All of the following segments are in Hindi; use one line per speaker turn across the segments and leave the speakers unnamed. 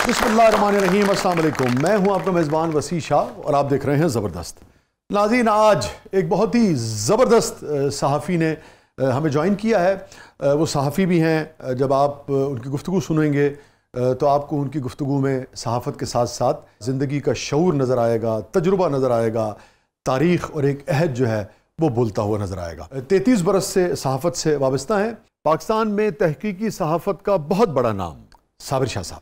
बिस्मिल्लाहिर्रहमानिर्रहीम, अस्सलाम वालेकुम। मैं हूं आपका मेज़बान वसी शाह और आप देख रहे हैं ज़बरदस्त। नाज़रीन, आज एक बहुत ही ज़बरदस्त सहाफ़ी ने हमें ज्वाइन किया है। वो सहाफ़ी भी हैं, जब आप उनकी गुफ्तगू सुनेंगे तो आपको उनकी गुफ्तगू में सहाफ़त के साथ साथ ज़िंदगी का शऊर नज़र आएगा, तजुर्बा नज़र आएगा, तारीख़ और एक अहद जो है वो बोलता हुआ नज़र आएगा। 33 बरस से सहाफ़त से वाबस्ता हैं। पाकिस्तान में तहकीकी सहाफ़त का बहुत बड़ा नाम साबिर शाह साहब।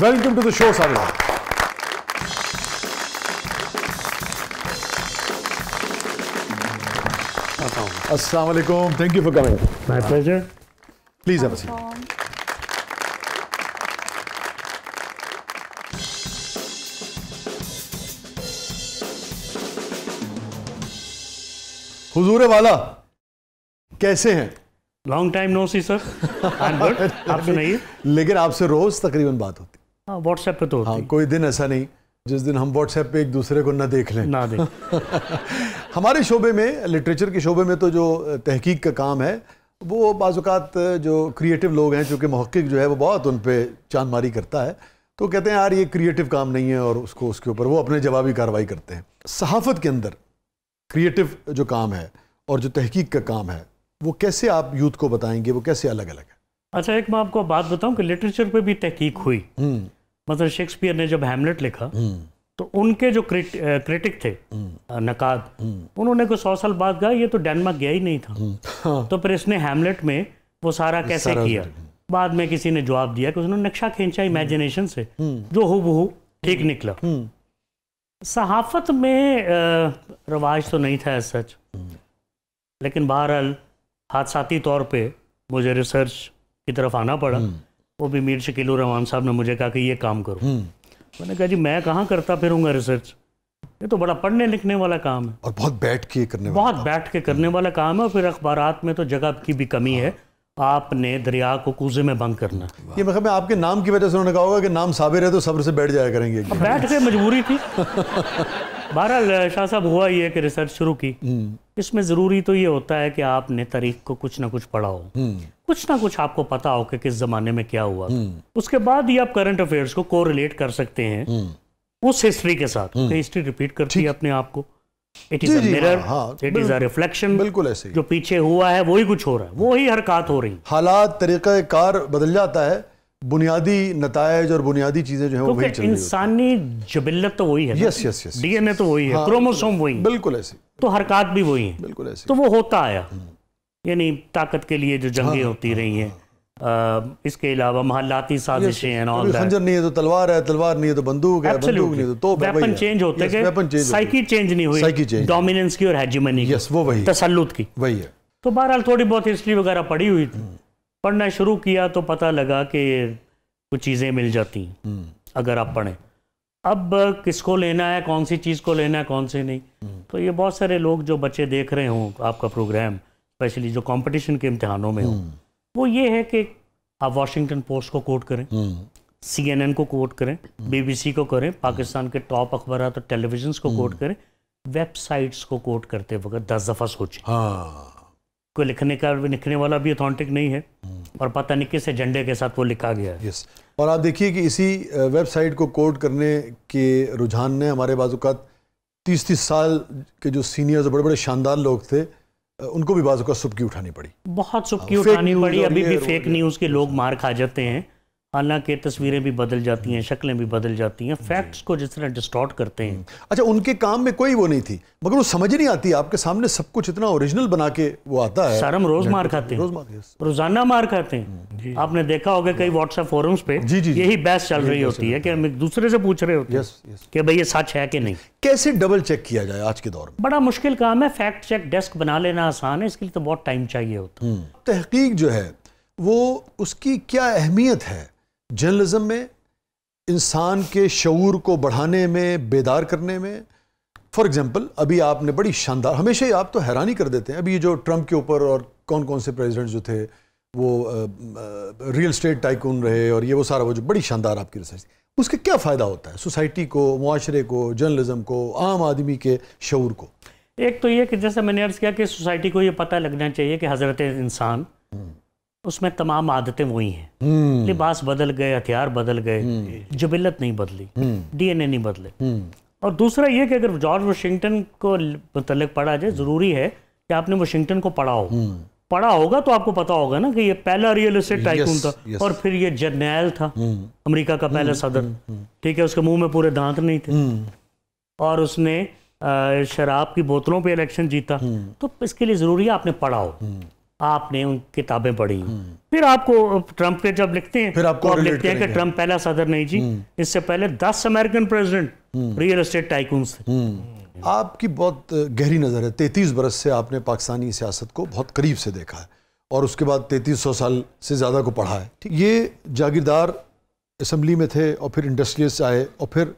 Welcome to the show Sabir. अस्सलाम वालेकुम, thank you for coming.
My pleasure.
Please have a seat. हुजूर वाला कैसे हैं?
Long time no see sir. I am good. आप सुनाइए।
लेकिन आपसे रोज तकरीबन बात होती।
हाँ, व्हाट्सएप पे तो होती।
हाँ, कोई दिन ऐसा नहीं जिस दिन हम व्हाट्सएप पे एक दूसरे को ना देख लें,
ना देख।
हमारे शोबे में, लिटरेचर के शोबे में तो जो तहकीक का काम है वो बाज़-औक़ात जो क्रिएटिव लोग हैं, चूँकि मुहक्किक जो है वो बहुत उन पे चांदमारी करता है, तो कहते हैं यार ये क्रिएटिव काम नहीं है और उसको उसके ऊपर वो अपने जवाबी कार्रवाई करते हैं। सहाफ़त के अंदर क्रिएटिव जो काम है और जो तहकीक का काम है वो कैसे आप यूथ को बताएंगे, वो कैसे अलग अलग है?
अच्छा, एक मैं आपको बात बताऊं कि लिटरेचर पे भी तहकीक हुई। मतलब शेक्सपियर ने जब हैमलेट लिखा तो उनके जो क्रिटिक थे, नकाद, उन्होंने कोई 100 साल बाद कहा ये तो डेनमार्क गया ही नहीं था। तो फिर इसने हैमलेट में वो सारा कैसे किया। बाद में किसी ने जवाब दिया कि उसने नक्शा खींचा इमेजिनेशन से, जो हूबहू ठीक निकला। सहाफत में रवाज तो नहीं था एज सच, लेकिन बहरहाल हादसाती तौर पे मुझे रिसर्च की तरफ आना पड़ा। वो भी मीर शकील रहमान साहब ने मुझे कहा कि ये काम करो। मैंने कहा जी मैं कहाँ करता फिरूंगा रिसर्च, ये तो बड़ा पढ़ने लिखने वाला काम है
और बहुत बैठ के करने वाला
काम है। और फिर अखबारात में तो जगह की भी कमी है, आपने दरिया को कूजे में बंद करना।
ये मतलब आपके नाम की वजह से उन्होंने कहा होगा कि नाम साबिर है तो सब्र से बैठ जाया करेंगे।
बैठ के मजबूरी थी। बहरहाल शाह साहब हुआ ये कि रिसर्च शुरू की। इसमें ज़रूरी तो ये होता है कि आपने तारीख को कुछ ना कुछ पढ़ा हो, कुछ ना कुछ आपको पता हो कि किस ज़माने में क्या हुआ। उसके बाद ही आप करंट अफेयर्स को कोरिलेट कर सकते हैं उस हिस्ट्री के साथ। हिस्ट्री रिपीट करती है अपने आप को। It is a mirror, it is a reflection.
बिल्कुल ऐसे ही
जो पीछे हुआ है वही कुछ हो रहा है, वही हरकत हो रही।
हालात, तरीक़ा कार बदल जाता है, बुनियादी नतायज और बुनियादी चीजें जो है वो वही चल रही हैं।
इंसानी जबिल्लत तो वही है।
Yes yes yes.
डीएनए तो वही है, क्रोमोसोम वही है।
बिल्कुल ऐसे।
तो हरकत भी वही है।
बिल्कुल ऐसे।
तो वो होता आया, यानी ताकत के लिए जो जंगें होती रही हैं। इसके अलावा महल्लाती साजिशें हैं,
खंजर नहीं है तो तलवार है, तलवार नहीं है तो बंदूक है, बंदूक नहीं है तो तोप है।
वेपन चेंज होते गए, साइकी चेंज नहीं हुई, डोमिनेंस की और हेजेमनी की,
वो वही
तसल्लुत की
वही है।
तो बहरहाल थोड़ी बहुत हिस्ट्री वगैरह पढ़ी हुई थी। पढ़ना शुरू किया तो पता लगा कि कुछ चीज़ें मिल जाती हैं अगर आप पढ़ें। अब किसको लेना है, कौन सी चीज़ को लेना है, कौन से नहीं। तो ये बहुत सारे लोग जो बच्चे देख रहे हों आपका प्रोग्राम, स्पेशली जो कंपटीशन के इम्तिहानों में हो, वो ये है कि आप वाशिंगटन पोस्ट को कोट करें, CNN को कोट करें, BBC को करें, पाकिस्तान के टॉप अखबार और टेलीविजन को कोट करें, वेबसाइट्स को कोट करते वक्त 10 दफ़ा सोचें। कोई लिखने वाला भी ऑथेंटिक नहीं है और पता नहीं किस एजेंडे के साथ वो लिखा गया है।
यस। और आप देखिए कि इसी वेबसाइट को कोड करने के रुझान ने हमारे बाज़-औक़ात 30-30 साल के जो सीनियर्स बड़े बड़े शानदार लोग थे उनको भी बाज़-औक़ात सुबकी उठानी पड़ी,
बहुत सुबकी उठानी पड़ी। अभी भी फेक न्यूज़ के लोग मार खा जाते हैं, हालांकि तस्वीरें भी बदल जाती हैं, शक्लें भी बदल जाती हैं, फैक्ट्स को जिस तरह डिस्टॉर्ट करते हैं।
अच्छा, उनके काम में कोई वो नहीं थी, मगर वो समझ नहीं आती। आपके सामने सब कुछ इतना ओरिजिनल बना के वो आता है।
सर हम रोज मार खाते हैं, रोजाना मार खाते हैं। आपने देखा होगा कई व्हाट्सएप फोरम्स पे यही बहस चल रही होती है कि हम एक दूसरे से पूछ रहे होते हैं कि भाई ये सच है कि नहीं।
कैसे डबल चेक किया जाए आज के दौर में?
बड़ा मुश्किल काम है। फैक्ट चेक डेस्क बना लेना आसान है, इसके लिए तो बहुत टाइम चाहिए होता है।
तहकीक जो है वो उसकी क्या अहमियत है जर्नलिज्म में, इंसान के शऊर को बढ़ाने में, बेदार करने में, फॉर एग्जांपल अभी आपने बड़ी शानदार, हमेशा ही आप तो हैरानी कर देते हैं, अभी ये जो ट्रंप के ऊपर और कौन कौन से प्रेसिडेंट जो थे वो रियल एस्टेट टाइकून रहे और ये वो सारा, वो जो बड़ी शानदार आपकी रिसर्च, उसका क्या फ़ायदा होता है सोसाइटी को, मुआशरे को, जर्नलिज्म को, आम आदमी के शऊर को?
एक तो ये कि जैसे मैंने अर्ज़ किया कि सोसाइटी को ये पता लगना चाहिए कि हज़रत इंसान, उसमें तमाम आदतें वही हैं, लिबास बदल गए, हथियार बदल गए, जबिलत नहीं बदली, DNA नहीं बदले। और दूसरा ये कि अगर जॉर्ज वाशिंगटन को मतलब पढ़ा जाए, ज़रूरी है कि आपने वाशिंगटन को पढ़ा हो, पढ़ा होगा तो आपको पता होगा ना कि ये पहला रियल एस्टेट टाइकून था, और फिर ये जर्नैल था, अमेरिका का पहला सदर, ठीक है, उसके मुंह में पूरे दांत नहीं थे, और उसने शराब की बोतलों पे इलेक्शन जीता। तो इसके लिए ज़रूरी है आपने पढ़ा हो, आपने उन किताबें पढ़ी, फिर आपको ट्रंप के जब लिखते हैं,
फिर आपको
तो आप लिखते हैं कि ट्रंप पहला सदर नहीं जी, इससे पहले 10 American president real estate tycoons थे।
आपकी बहुत गहरी नज़र है, 33 बरस से आपने पाकिस्तानी सियासत को बहुत करीब से देखा है और उसके बाद 3300 साल से ज़्यादा को पढ़ा है। ठीक, ये जागीरदार असम्बली में थे और फिर इंडस्ट्रियलिस्ट आए और फिर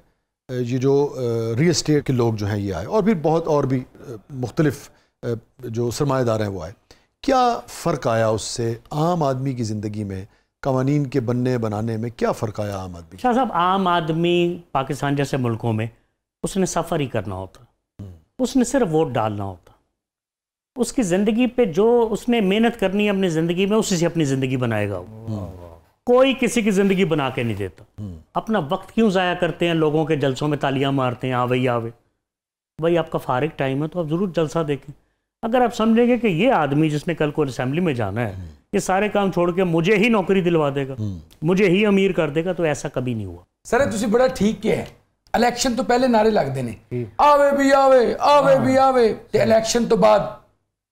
ये जो रियल एस्टेट के लोग जो हैं ये आए, और भी बहुत और भी मुख्तलिफ जो सरमाएदार हैं वो आए। क्या फ़र्क आया उससे आम आदमी की ज़िंदगी में, कवानीन के बनने बनाने में क्या फ़र्क आया आम आदमी?
शाह साहब, आम आदमी पाकिस्तान जैसे मुल्कों में उसने सफ़र ही करना होता, उसने सिर्फ वोट डालना होता, उसकी ज़िंदगी पे जो उसने मेहनत करनी है अपनी ज़िंदगी में, उसी से अपनी ज़िंदगी बनाएगा वो। कोई किसी की ज़िंदगी बना के नहीं देता। अपना वक्त क्यों ज़ाया करते हैं, लोगों के जलसों में तालियां मारते हैं, आवे आवे, भाई आपका फारिग टाइम है तो आप ज़रूर जलसा देखें। अगर आप समझेंगे कि ये आदमी जिसने कल को असेंबली में जाना है, ये सारे काम छोड़ के मुझे ही नौकरी दिलवा देगा, मुझे ही अमीर कर देगा, तो ऐसा कभी नहीं हुआ।
सर तुसी बड़ा ठीक किया है, इलेक्शन तो पहले नारे लगते ने, आवे भी आवे, आवे भी आवे, ते इलेक्शन तो बाद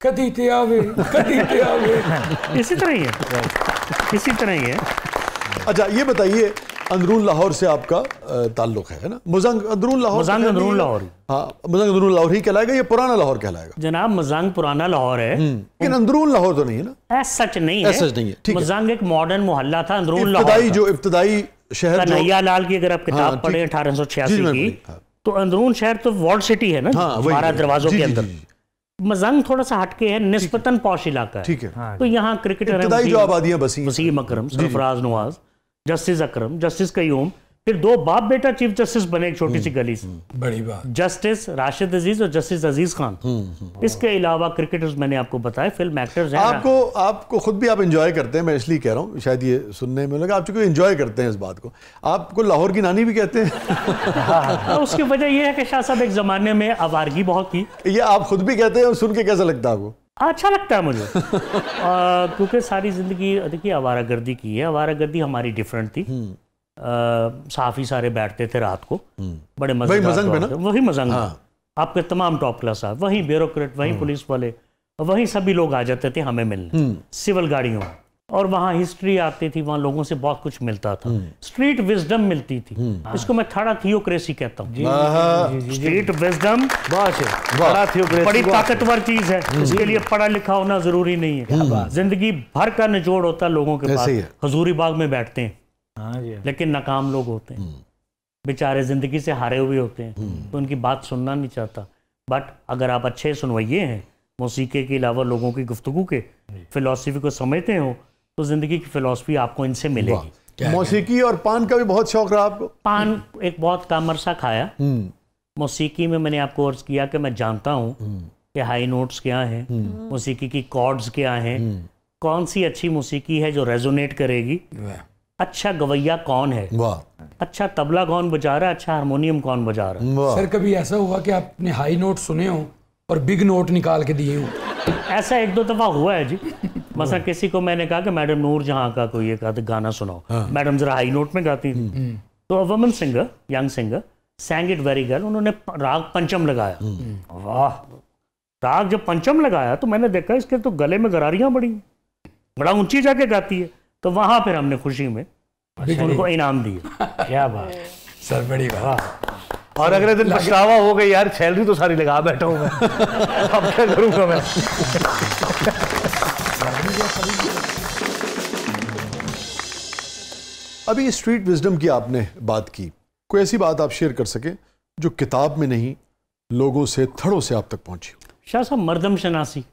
कदी ते आवे, कदी ते आवे।
इसी तरह ही है, इसी तरह ही है।
अच्छा ये बताइए, अंदरून लाहौर से आपका ताल्लुक है ना? मजंग अंदरून लाहौर,
मजंग अंदरून लाहौर,
हाँ मजंग अंदरून लाहौर ही कहलाएगा, ये पुराना लाहौर कहलाएगा?
जनाब मजंग पुराना लाहौर है,
लेकिन अंदरून लाहौर तो नहीं है ना?
ऐसा सच नहीं है,
सच नहीं है, ठीक है।
मजंग एक मॉडर्न मोहल्ला था, अंदरून लाहौर
जो इब्तदाई शहर
कन्हैया लाल की अगर आप किताब पढ़े 1886 की, तो अंदरून शहर तो वॉल्ड सिटी है ना, 12 दरवाजों के अंदर। मजंग थोड़ा सा हटके है, निस्बतन पॉश इलाका है,
ठीक है।
तो यहाँ क्रिकेटर
जो आबादियां बसी,
वसीम अकरम, सरफराज नवाज, जस्टिस अकरम, जस्टिस कयूम, फिर 2 बाप बेटा चीफ जस्टिस बने एक छोटी सी गली से,
बड़ी बात,
जस्टिस राशिद अजीज और जस्टिस अजीज खान। इसके अलावा क्रिकेटर्स मैंने आपको बताया, फिल्म एक्टर्स हैं।
आपको खुद भी आप एंजॉय करते हैं, मैं इसलिए कह रहा हूँ, शायद ये सुनने में लगा आप चूंकि एंजॉय करते हैं इस बात को, आपको लाहौर की नानी भी कहते हैं।
उसकी वजह यह है कि शाह साहब एक जमाने में आवारगी बहुत की।
ये आप खुद भी कहते हैं, सुन के कैसा लगता है आपको?
अच्छा लगता है मुझे, क्योंकि सारी जिंदगी देखिए आवारागर्दी की है। आवारागर्दी हमारी डिफरेंट थी, साफी सारे बैठते थे रात को, बड़े मजे, वही मजंग, आपके तमाम टॉप क्लास साहब, वहीं ब्यूरोक्रेट, वहीं पुलिस वाले, वहीं सभी लोग आ जाते थे हमें मिलने सिविल गाड़ियों, और वहाँ हिस्ट्री आती थी, वहाँ लोगों से बहुत कुछ मिलता था, स्ट्रीट विजडम मिलती थी। इसको मैं थड़ा थियोक्रेसी कहता हूँ। स्ट्रीट विजडम बड़ी ताकतवर चीज है, इसके लिए पढ़ा लिखा होना जरूरी नहीं है। जिंदगी भर का निचोड़ होता है लोगों के पास, हजूरी बाग में बैठते हैं लेकिन नाकाम लोग होते हैं, बेचारे जिंदगी से हारे हुए होते हैं, तो उनकी बात सुनना नहीं चाहता। बट अगर आप अच्छे सुनवाइये हैं, मौसीकी के अलावा लोगों की गुफ्तगू के फिलॉसफी को समझते हो, तो जिंदगी की फिलॉसफी आपको इनसे मिलेगी।
मौसीकी और पान का भी बहुत शौक रहा आपको?
पान एक बहुत कम अरसा खाया। मौसीकी में मैंने आपको अर्ज किया कि मैं जानता हूँ कि हाई नोट्स क्या हैं, मौसीकी की कॉर्ड्स क्या हैं, कौन सी अच्छी मौसीकी है जो रेजोनेट करेगी, अच्छा गवैया कौन है, अच्छा तबला कौन बजा रहा है, अच्छा हारमोनियम कौन बजा रहा है।
सर कभी ऐसा हुआ कि आपने हाई नोट सुने हो और बिग नोट निकाल के दिए हो?
ऐसा 1-2 दफा हुआ है जी। मसला किसी को मैंने कहा कि मैडम नूर जहाँ का कोई एक गाना सुनाओ, मैडम जरा हाई नोट में गाती थी, तो woman singer, young singer सैंग it very well, उन्होंने राग पंचम लगाया। वाह, राग जब पंचम लगाया तो मैंने देखा इसके तो गले में गरारियां बड़ी, बड़ा ऊंची जाके गाती है, तो वहां फिर हमने खुशी में उनको इनाम दिया।
क्या बात सर, बड़ी बात।
और अगले दिन पछतावा हो गई, यार सैलरी तो सारी लगा बैठा हूं मैं, अब क्या करूंगा मैं।
अभी स्ट्रीट विजडम की आपने बात की, कोई ऐसी बात आप शेयर कर सकें जो किताब में नहीं, लोगों से, थड़ों से आप तक पहुंची?
शाह साहब, मर्दम शनासी।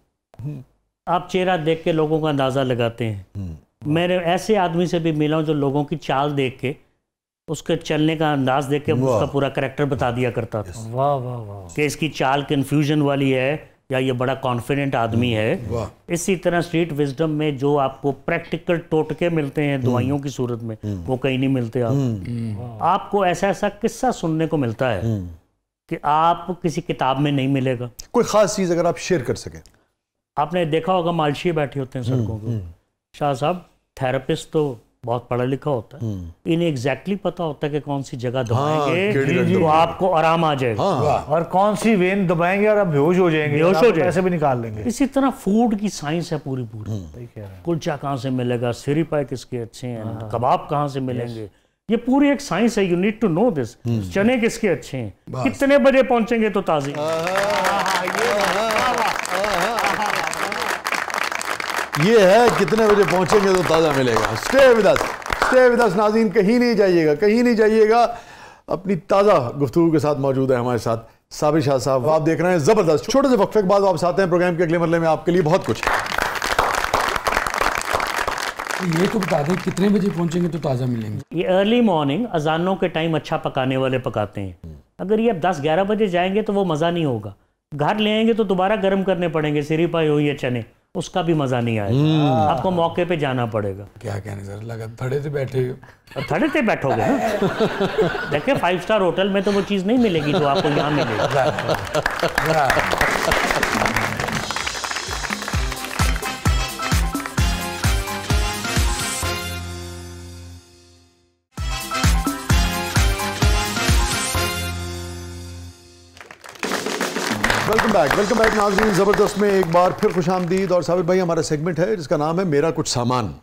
आप चेहरा देख के लोगों का अंदाज़ा लगाते हैं। मेरे ऐसे आदमी से भी मिला हूं जो लोगों की चाल देख के, उसके चलने का अंदाज देख के उसका पूरा करैक्टर बता दिया करता था।
वाह वाह वाह।
कि इसकी चाल कन्फ्यूजन वाली है या ये बड़ा कॉन्फिडेंट आदमी है। इसी तरह स्ट्रीट विजडम में जो आपको प्रैक्टिकल टोटके मिलते हैं दवाइयों की सूरत में, वो कहीं नहीं मिलते। आपको ऐसा ऐसा किस्सा सुनने को मिलता है कि आप किसी किताब में नहीं मिलेगा।
कोई खास चीज अगर आप शेयर कर सकें?
आपने देखा होगा मालशी बैठे होते हैं सड़कों पर। शाह साहब, थेरेपिस्ट तो बहुत पढ़ा लिखा होता है, इन्हें एग्जैक्टली पता होता है कि कौन सी जगह दबाएंगे तो आपको आराम आ जाएगा।
और कौन सी वेन दबाएंगे और आप बेहोश हो जाएंगे,
बेहोश हो जाएंगे,
पैसे भी निकाल लेंगे।
इसी तरह फूड की साइंस है पूरी पूरी। कुलचा कहाँ से मिलेगा, सिरी पाए किसके अच्छे हैं, कबाब कहाँ से मिलेंगे, ये पूरी एक साइंस है। You need to know this. चने किसके अच्छे हैं, कितने बजे पहुंचेंगे तो ताज़ी।
ये है कितने बजे पहुंचेंगे तो ताज़ा मिलेगा। Stay with us, stay with us नाज़रीन, कहीं नहीं जाइएगा, कहीं नहीं जाइएगा। अपनी ताज़ा गुफ्तगू के साथ मौजूद है हमारे साथ साबिर शाह साहब। आप देख रहे हैं ज़बरदस्त। छोटे से वक्फे के बाद वापस आते हैं प्रोग्राम के अगले मरले में, आपके लिए बहुत कुछ।
ये तो बता दें कितने बजे पहुंचेंगे तो ताज़ा मिलेंगे।
ये अर्ली मॉर्निंग अजानों के टाइम अच्छा पकाने वाले पकाते हैं। अगर ये अब 10-11 बजे जाएंगे तो वो मज़ा नहीं होगा। घर ले आएंगे तो दोबारा गर्म करने पड़ेंगे, सिरी पाई हो या चने, उसका भी मज़ा नहीं आएगा। आपको मौके पे जाना पड़ेगा।
क्या कहने सर, लगा थड़े से बैठे हो।
और थड़े पे बैठोगे ना। देखिए 5 स्टार होटल में तो वो चीज़ नहीं मिलेगी जो आपको यहाँ मिलेगी।
वेलकम बैक नाज़रीन। ज़बरदस्त में एक बार फिर खुशामदीद। और साबिर भाई, हमारा सेगमेंट है जिसका नाम है मेरा कुछ सामान।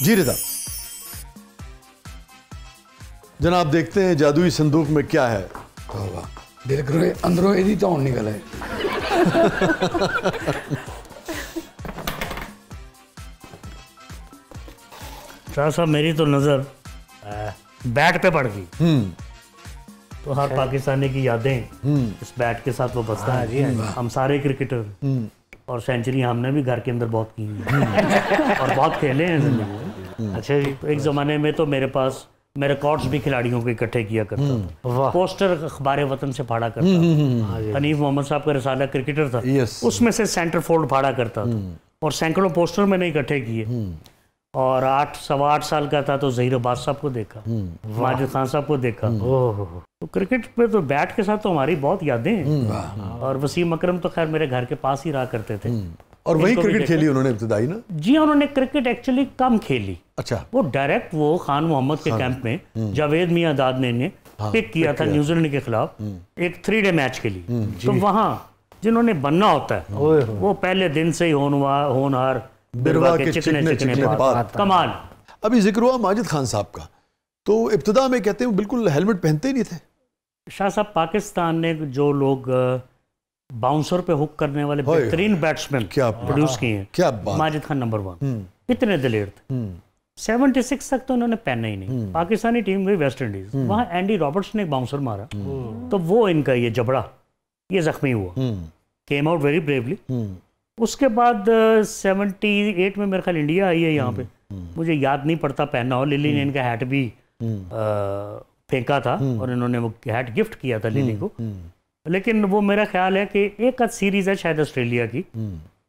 जी रिदा जनाब, देखते हैं जादुई संदूक में क्या है।
दिल करो अंदरों यदि तो निकल है।
शाह साहब, मेरी तो नज़र बैट पे पड़ गई। तो हर पाकिस्तानी की यादें इस बैट के साथ वो बसता है। हम सारे क्रिकेटर और सेंचुरी हमने भी घर के अंदर बहुत की हैं और बहुत खेले हैं जिंदगी में। अच्छा जी, तो एक ज़माने में तो मेरे पास मैं रिकॉर्ड्स भी खिलाड़ियों को इकट्ठे किया करता था। पोस्टर अखबार वतन से फाड़ा करता था। हनीफ मोहम्मद साहब का रिसाला क्रिकेटर था, उसमें से सेंटर फोल्ड फाड़ा करता था और सैकड़ों पोस्टर मैंने इकट्ठे किए। और 8-8 साल का था तो ज़हीर अब्बास साहब को देखा, माजिद खान साहब को देखा। तो क्रिकेट पे तो बैट के साथ तो हमारी बहुत यादें हैं। और वसीम अकरम तो खैर मेरे घर के पास ही रहा करते थे।
और वही क्रिकेट खेली उन्होंने इब्तिदाई ना? जी,
उन्होंने क्रिकेट एक्चुअली कम खेली।
अच्छा।
वो डायरेक्ट वो खान मोहम्मद के कैंप में जावेद मियां दाद ने पिक किया था न्यूजीलैंड के खिलाफ एक 3 डे मैच के लिए। तो वहाँ जिन्होंने बनना होता है वो पहले दिन से ही होनहार
बिरवा के चिकने बात।
कमाल।
अभी जिक्र हुआ माजिद खान साहब का, तो इब्तिदा में कहते हैं बिल्कुल हेलमेट पहनते ही नहीं थे।
शाह साहब, पाकिस्तान ने जो लोग बाउंसर पे हुक करने वाले बेहतरीन बैट्समैन प्रोड्यूस किए हैं, क्या माजिद खान नंबर 1। इतने दिलेर थे। 76 तक तो उन्होंने पहना ही नहीं। पाकिस्तानी टीम गई वेस्ट इंडीज, वहाँ एंडी रॉबर्ट्स ने एक बाउंसर मारा तो वो इनका ये जबड़ा ये जख्मी हुआ। Came out very bravely. उसके बाद 78 में मेरे ख्याल इंडिया आई है यहाँ पे, मुझे याद नहीं पड़ता पहना हो। लिली ने इनका हैट भी फेंका था और इन्होंने वो हैट गिफ्ट किया था लिली को। लेकिन वो मेरा ख्याल है कि एक आध सीरीज है शायद ऑस्ट्रेलिया की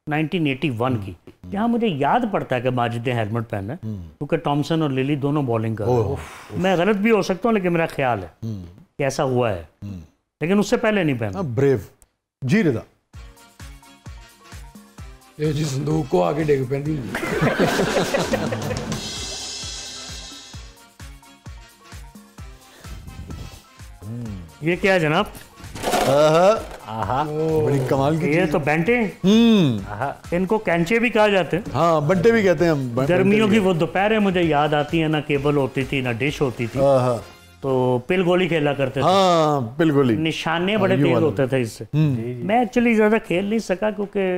1981 की, जहाँ मुझे याद पड़ता है कि माजिद ने हेलमेट पहना है, क्योंकि टॉमसन और लिली दोनों बॉलिंग कर रहे हैं। मैं गलत भी हो सकता हूँ, लेकिन मेरा ख्याल है कि ऐसा हुआ है, लेकिन उससे पहले नहीं पहना।
ब्रेव जी रिदा
ये जी संदूक को आगे डेग पैंदी।
ये क्या है जनाब?
बड़ी कमाल की
ये तो बेंटे। इनको कैंचे भी कहा जाते हैं।
हाँ, बंटे भी कहते हैं हम।
गर्मियों की वो दोपहर मुझे याद आती है, ना केबल होती थी ना डिश होती थी, तो पिल गोली खेला करते थे।
हाँ, पिल गोली।
निशाने बड़े तेज होते थे इससे। मैं एक्चुअली ज्यादा खेल नहीं सका क्योंकि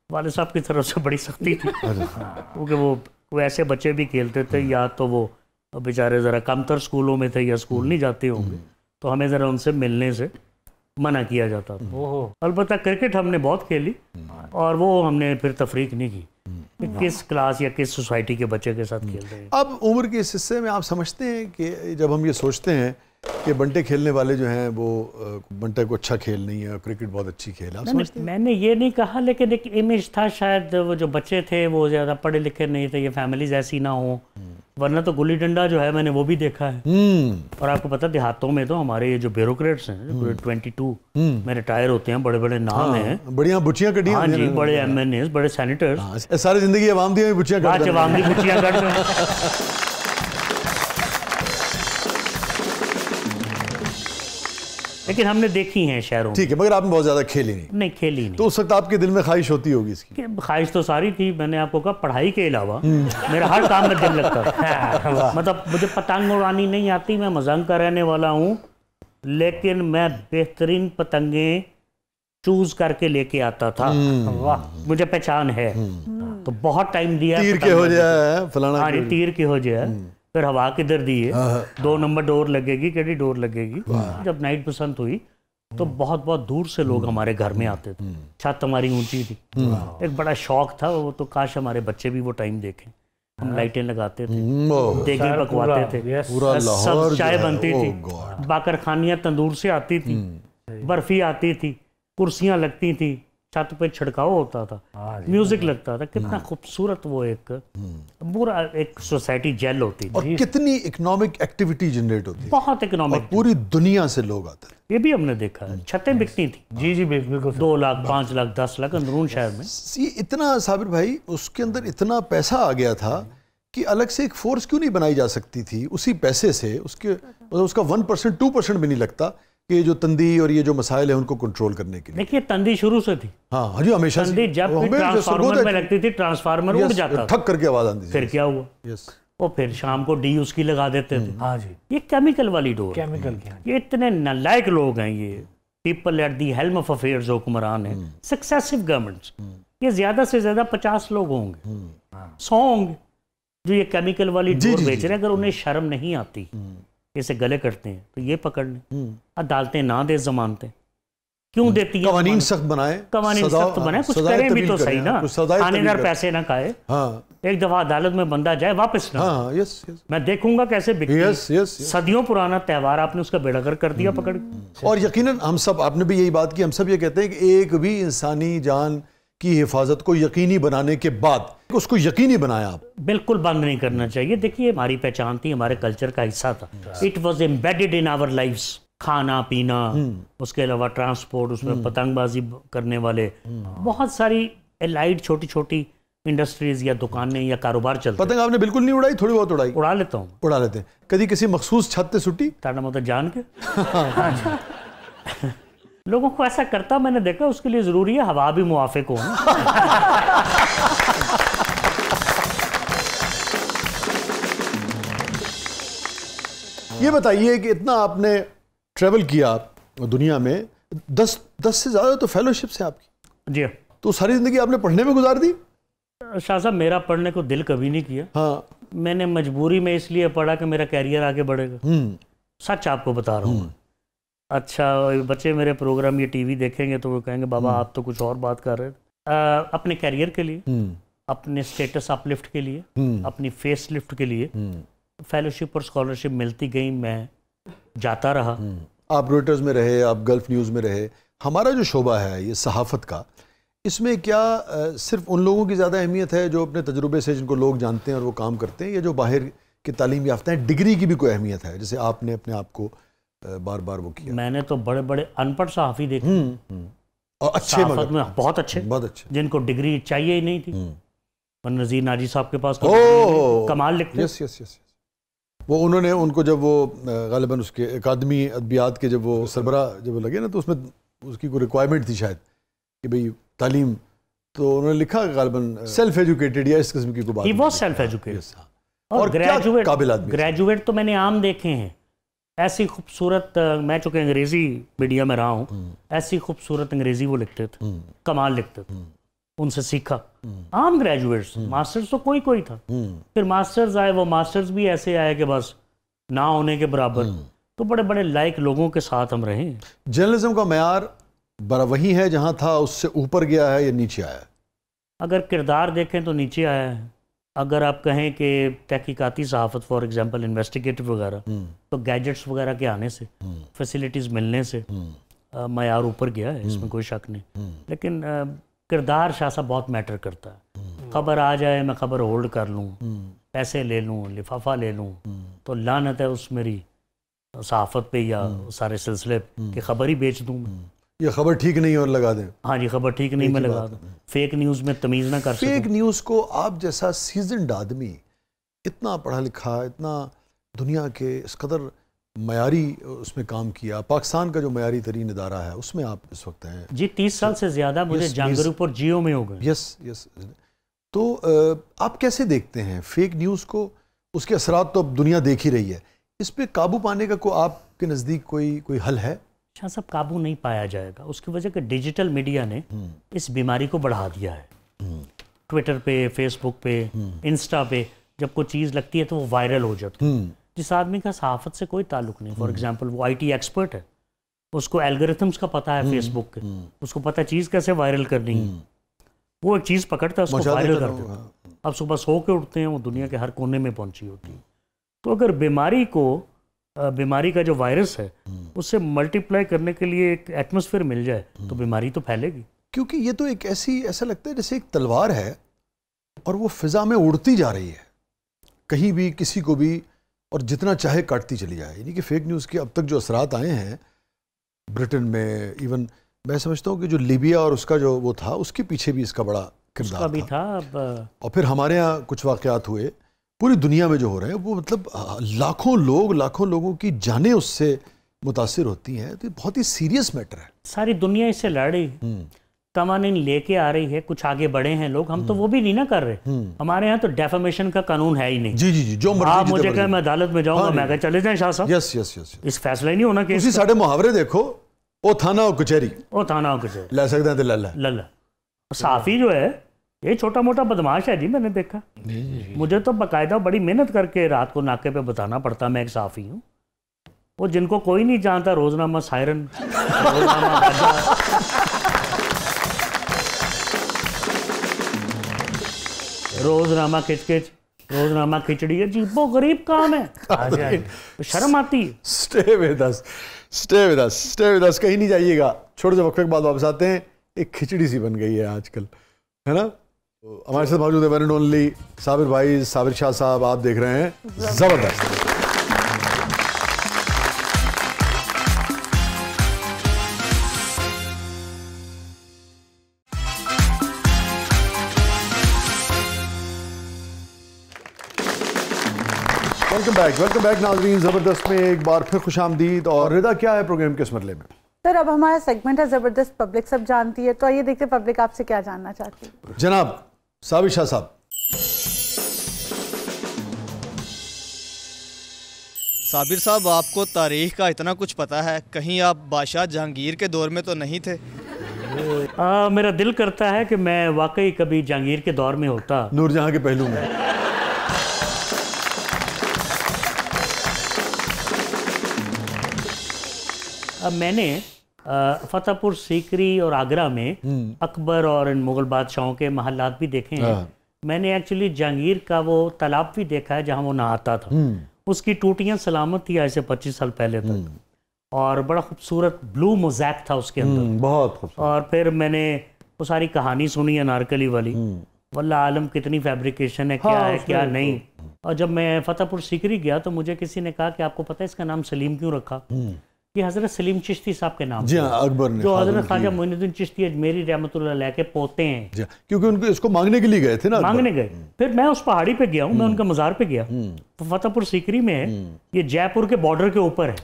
वाले साहब की तरफ से बड़ी सख्ती थी, क्योंकि वो ऐसे बच्चे भी खेलते थे, या तो वो और बेचारे ज़रा कमतर स्कूलों में थे या स्कूल नहीं जाते होंगे, तो हमें ज़रा उनसे मिलने से मना किया जाता था। अलबत्ता क्रिकेट हमने बहुत खेली और वो हमने फिर तफरीक नहीं की कि किस क्लास या किस सोसाइटी के बच्चे के साथ खेल रहे हैं।
अब उम्र के इस हिस्से में आप समझते हैं कि जब हम ये सोचते हैं कि बंटे खेलने वाले जो हैं वो बंटे को अच्छा खेल नहीं है, क्रिकेट बहुत अच्छी खेल है, आप समझते हैं?
मैंने ये नहीं कहा, लेकिन एक इमेज था शायद वो जो बच्चे थे वो ज़्यादा पढ़े लिखे नहीं थे, ये फैमिलीज ऐसी ना हो, वरना तो गुल्ली डंडा जो है मैंने वो भी देखा है। और आपको पता देहातों में तो हमारे ये जो ब्यूरोक्रेट्स हैं 22 में रिटायर होते हैं, बड़े बड़े नाम हैं,
बढ़िया बुचियां कटी।
हाँ जी, बड़े MNAs, बड़े सैनिटर्स,
सारी जिंदगी अवाम दी बुचियां काट,
अवाम दी बुचियां काट। लेकिन हमने देखी हैं शहरों में।
ठीक है, मगर आपने बहुत ज्यादा खेली नहीं
खेली नहीं।
तो उस वक्त आपके दिल में ख्वाहिश होती होगी इसकी?
ख्वाहिश तो सारी थी, मैंने आपको कहा पढ़ाई के अलावा मेरा हर काम में दिल लगता था। मतलब मुझे पतंग उड़ानी नहीं आती, मैं मजंग का रहने वाला हूँ, लेकिन मैं बेहतरीन पतंगें चूज करके लेके आता था। वाह, मुझे पहचान है। तो बहुत टाइम दिया,
तीर के हो जाए फलाना,
हाँ तीर के हो जाए, फिर हवा किधर दी है, 2 नंबर डोर लगेगी, केड़ी डोर लगेगी। जब नाइट पसंद हुई तो बहुत बहुत दूर से लोग हमारे घर में आते थे, छत हमारी ऊंची थी, एक बड़ा शौक था वो, तो काश हमारे बच्चे भी वो टाइम देखें। हम लाइटें लगाते थे, देगी पकवाते थे, सब चाय बनती थी, बाकरखानियाँ तंदूर से आती थी, बर्फी आती थी, कुर्सियाँ लगती थी, छत पे छिड़काव होता था, म्यूजिक लगता था, कितना खूबसूरत वो एक पूरा एक सोसाइटी जेल होती थी।
और कितनी इकोनॉमिक एक्टिविटी जनरेट होती है,
बहुत इकोनॉमिक,
पूरी दुनिया से लोग आते थे।
ये भी हमने देखा है, छतें बिकती थी।
जी बिल्कुल,
2 लाख 5 लाख 10 लाख अंदरून शहर में।
ये इतना, साबिर भाई, उसके अंदर इतना पैसा आ गया था कि अलग से एक फोर्स क्यों नहीं बनाई जा सकती थी उसी पैसे से? उसके मतलब उसका 1% 2% भी नहीं लगता कि जो तंदी और ये जो मसाइल है उनको कंट्रोल करने के लिए।
देखिए तंदी शुरू से थी।
हाँ जी, हमेशा
तंदी जब भी ट्रांसफार्मर में लगती थी, ट्रांसफार्मर उड़ जाता,
ठक करके आवाज आती थी।
फिर क्या हुआ?
यस,
वो फिर शाम को डी उसकी लगा देते थे।
हाँ जी,
ये केमिकल वाली डोर,
केमिकल की।
ये इतने नालायक लोग हैं, ये people at the helm of affairs हुक्मरान है, सक्सेसिव गवर्नमेंट्स, ये ज्यादा से ज्यादा 50 लोग होंगे, 100 होंगे जो ये केमिकल वाली डोर बेच रहे हैं। अगर उन्हें शर्म नहीं आती, इसे गले करते हैं, तो ये पकड़ लें। अदालतें ना दे जमानतें, क्यों देती है?
कवानीन सख्त बनाए,
कवानीन सख्त बनाए, कुछ करें भी तो सही ना, थानेदार पैसे ना खाए। एक दफा अदालत में बंदा जाए वापस ना।
यस,
मैं देखूंगा कैसे बिकती है।
यस,
सदियों पुराना त्यौहार आपने उसका बेड़ागर कर दिया पकड़।
और यकीनन हम सब, आपने भी यही बात की, हम सब ये कहते हैं कि एक भी इंसानी जान की हिफाजत को यकीनी बनाने के बाद उसको यकीनी बनाया आप।
बिल्कुल बंद नहीं करना चाहिए। देखिए, हमारी पहचान थी, हमारे कल्चर का हिस्सा था, it was embedded in our lifes. खाना पीना, उसके अलावा ट्रांसपोर्ट, उसमें पतंगबाजी करने वाले, बहुत सारी एलाइड छोटी छोटी इंडस्ट्रीज या दुकानें या कारोबार चलते।
पतंग आपने बिल्कुल नहीं उड़ाई? थोड़ी बहुत उड़ाई?
उड़ा लेता हूँ।
उड़ा लेते हैं। कभी किसी मखसूस छत पे सुटी?
ताना मतलब जान के लोगों को ऐसा करता मैंने देखा, उसके लिए जरूरी है हवा भी मुआफिक हो।
ये बताइए कि इतना आपने ट्रैवल किया दुनिया में, 10 से ज्यादा तो फेलोशिप्स है आपकी।
जी,
तो सारी जिंदगी आपने पढ़ने में गुजार दी?
शाह साहब, मेरा पढ़ने को दिल कभी नहीं किया।
हाँ,
मैंने मजबूरी में इसलिए पढ़ा कि मेरा कैरियर आगे बढ़ेगा। सच आपको बता रहा हूँ। अच्छा, बच्चे मेरे प्रोग्राम ये टीवी देखेंगे तो वो कहेंगे बाबा आप तो कुछ और बात कर रहे थे। अपने कैरियर के लिए, अपने स्टेटस अपलिफ्ट के लिए, अपनी फेस लिफ्ट के लिए फेलोशिप और स्कॉलरशिप मिलती गई, मैं जाता रहा।
आप रॉयटर्स में रहे, आप गल्फ न्यूज़ में रहे। हमारा जो शोबा है ये सहाफ़त का, इसमें क्या सिर्फ उन लोगों की ज़्यादा अहमियत है जो अपने तजुर्बे से, जिनको लोग जानते हैं और वो काम करते हैं, या जो बाहर के तालीम याफ्ता हैं, डिग्री की भी कोई अहमियत है? जैसे आपने अपने आप को बार बार वो किया।
मैंने तो बड़े बड़े अनपढ़ सहाफ़ी देखे,
और अच्छे,
मगर में बहुत अच्छे, जिनको डिग्री चाहिए ही नहीं थी। नज़ीर नाजी साहब के पास तो कमाल लिखते।
यस यस यस, वो उन्होंने उनको जब वो गालिबन उसके अकादमी अदबियात के जब वो सरबरा जब लगे ना, तो उसमें उसकी कोई रिक्वायरमेंट थी शायद कि भाई तालीम, तो उन्होंने लिखा गालिबन सेल्फ एजुकेटेड या इस किस्म की कोई बात।
He was self educated.
और
ग्रेजुएट तो मैंने आम देखे हैं, ऐसी खूबसूरत, मैं चूँकि अंग्रेज़ी मीडिया में रहा हूँ, ऐसी खूबसूरत अंग्रेज़ी वो लिखते थे, कमाल लिखते थे। उनसे सीखा। आम ग्रेजुएट्स, मास्टर्स तो कोई कोई था। फिर मास्टर्स आए, वो मास्टर्स भी ऐसे आए कि बस ना होने के बराबर। तो बड़े बड़े लायक लोगों के साथ हम रहे।
जर्नलिज्म का मयार वही है जहां था, उससे ऊपर गया है या नीचे आया है?
अगर किरदार देखें तो नीचे आया है। अगर आप कहें कि तहकीकाती सहाफ़त, फॉर एग्जांपल इन्वेस्टिगेटिव वगैरह, तो गैजेट्स वगैरह के आने से, फैसिलिटीज़ मिलने से मयार ऊपर गया है, इसमें कोई शक नहीं। लेकिन किरदार शाह साहब बहुत मैटर करता है। खबर आ जाए, मैं खबर होल्ड कर लूँ, पैसे ले लूँ, लिफाफा ले लूँ, तो लानत है उस मेरी सहाफ़त पे या सारे सिलसिले की खबर ही बेच दूँ मैं।
ये खबर ठीक नहीं और लगा दें।
हाँ जी, खबर ठीक नहीं मैं लगा दूँ। फेक न्यूज़ में तमीज़ ना कर सकूं।
फेक न्यूज़ को आप जैसा सीजन्ड आदमी, इतना पढ़ा लिखा, इतना दुनिया के इस कदर मयारी उसमें काम किया, पाकिस्तान का जो मयारी तरीन इदारा है उसमें आप इस वक्त हैं
जी। 30 साल से ज़्यादा मुझे जान ग्रुप और जियो में हो गए।
Yes yes. तो आप कैसे देखते हैं फेक न्यूज़ को? उसके असरात तो अब दुनिया देख ही रही है। इस पे काबू पाने का आपके नज़दीक कोई हल है?
शाह साहब, काबू नहीं पाया जाएगा। उसकी वजह कि डिजिटल मीडिया ने इस बीमारी को बढ़ा दिया है। ट्विटर पे, फेसबुक पे, इंस्टा पे जब कोई चीज़ लगती है तो वो वायरल हो जाती है। जिस आदमी का सहाफ़त से कोई ताल्लुक नहीं, फॉर एग्जांपल वो आईटी एक्सपर्ट है, उसको एल्गोरिथम्स का पता है फेसबुक के, उसको पता है चीज़ कैसे वायरल करनी है, वो एक चीज़ पकड़ता है, उसको वायरल कर देता है। अब सुबह सो के उठते हैं, वो दुनिया के हर कोने में पहुंची होती है। तो अगर बीमारी का जो वायरस है उससे मल्टीप्लाई करने के लिए एक एटमॉस्फेयर मिल जाए तो बीमारी तो फैलेगी।
क्योंकि ये तो एक ऐसा लगता है जैसे एक तलवार है और वो फिजा में उड़ती जा रही है, कहीं भी किसी को भी और जितना चाहे काटती चली जाए। यानी कि फेक न्यूज़ के अब तक जो असरात आए हैं ब्रिटेन में, इवन मैं समझता हूँ कि जो लीबिया और उसका जो वो था, उसके पीछे भी इसका बड़ा किरदार भी था। और फिर हमारे यहाँ कुछ वाक़यात हुए, पूरी दुनिया में जो हो रहे हैं वो मतलब लाखों लोगों की जानें उससे मुतासिर होती हैं। तो बहुत ही सीरियस मैटर है।
सारी दुनिया इससे लड़ रही है, कवानीन लेके आ रही है, कुछ आगे बढ़े हैं लोग। हम तो वो भी नहीं ना कर रहे। हमारे यहाँ तो डेफामेशन का कानून है ही नहीं।
जी जी जी, जो मर्जी
आप मुझे कहें मैं अदालत में जाऊंगा, मैं कह चले जाएं शाह साहब।
Yes yes yes.
इस फैसला ही नहीं होना केस।
उसी साढ़े मुहावरे देखो, ओ थाना ओ कचहरी,
ओ थाना ओ कचहरी
ले सकते हैं तो लल्ला
लल्ला। साफी जो है ये छोटा मोटा बदमाश है जी, मैंने देखा। मुझे तो बाकायदा बड़ी मेहनत करके रात को नाके पे बताना पड़ता मैं एक साफी हूँ। वो जिनको कोई नहीं जानता, रोजनामा सायरन, रोजनामा बाजा, रोजनामा किचकिच, रोजनामा खिचड़ी, अजीबो गरीब काम है। शर्म आती है।
Stay with us, stay with us, stay with us, कहीं नहीं जाइएगा। छोटे से वक्फे के बाद वापस आते हैं। एक खिचड़ी सी बन गई है आजकल, है ना। तो हमारे साथ मौजूद है वन एंड ओनली साबिर भाई, साबिर शाह साहब। आप देख रहे हैं जबरदस्त। वेलकम बैक नाज़रीन। ज़बरदस्त में एक बार फिर खुशामदीद। और रिदा, क्या है प्रोग्राम के इस मरले में?
सर, अब हमारा सेगमेंट है ज़बरदस्त पब्लिक सब जानती है, तो आइए देखते पब्लिक आपसे क्या जानना चाहती है।
जनाब साबिर शाह साहब।
साबिर साहब, आपको तारीख का इतना कुछ पता है, कहीं आप बादशाह जहांगीर के दौर में तो नहीं थे?
मेरा दिल करता है कि मैं वाकई कभी जहांगीर के दौर में होता,
नूरजहां के पहलू में।
अब मैंने फतेहपुर सीकरी और आगरा में अकबर और इन मुगल बादशाहों के महल्लात भी देखे हैं। मैंने एक्चुअली जहांगीर का वो तालाब भी देखा है जहाँ वो नहाता था। उसकी टूटियां सलामत थी आज से 25 साल पहले तक, और बड़ा खूबसूरत ब्लू मोज़ैक था उसके अंदर,
बहुत खूबसूरत।
और फिर मैंने वो सारी कहानी सुनी अनारकली वाली, वल्लाह आलम कितनी फैब्रिकेशन है, क्या है क्या नहीं। और जब मैं फतेहपुर सीकरी गया तो मुझे किसी ने कहा कि आपको पता है इसका नाम सलीम क्यों रखा? ये हज़रत सलीम चिश्ती साहब के नाम,
जी हाँ, अकबर ने,
जो हज़रत ख्वाजा मोइनुद्दीन चिश्ती अजमेरी रहमतुल्लाह अलैह के पोते हैं।
जी, क्योंकि उनको इसको मांगने के लिए गए थे ना,
मांगने गए। फिर मैं उस पहाड़ी पे गया हूँ, मैं उनका मज़ार पे गया, तो फतेहपुर सीकरी में है। ये जयपुर के बॉर्डर के ऊपर है।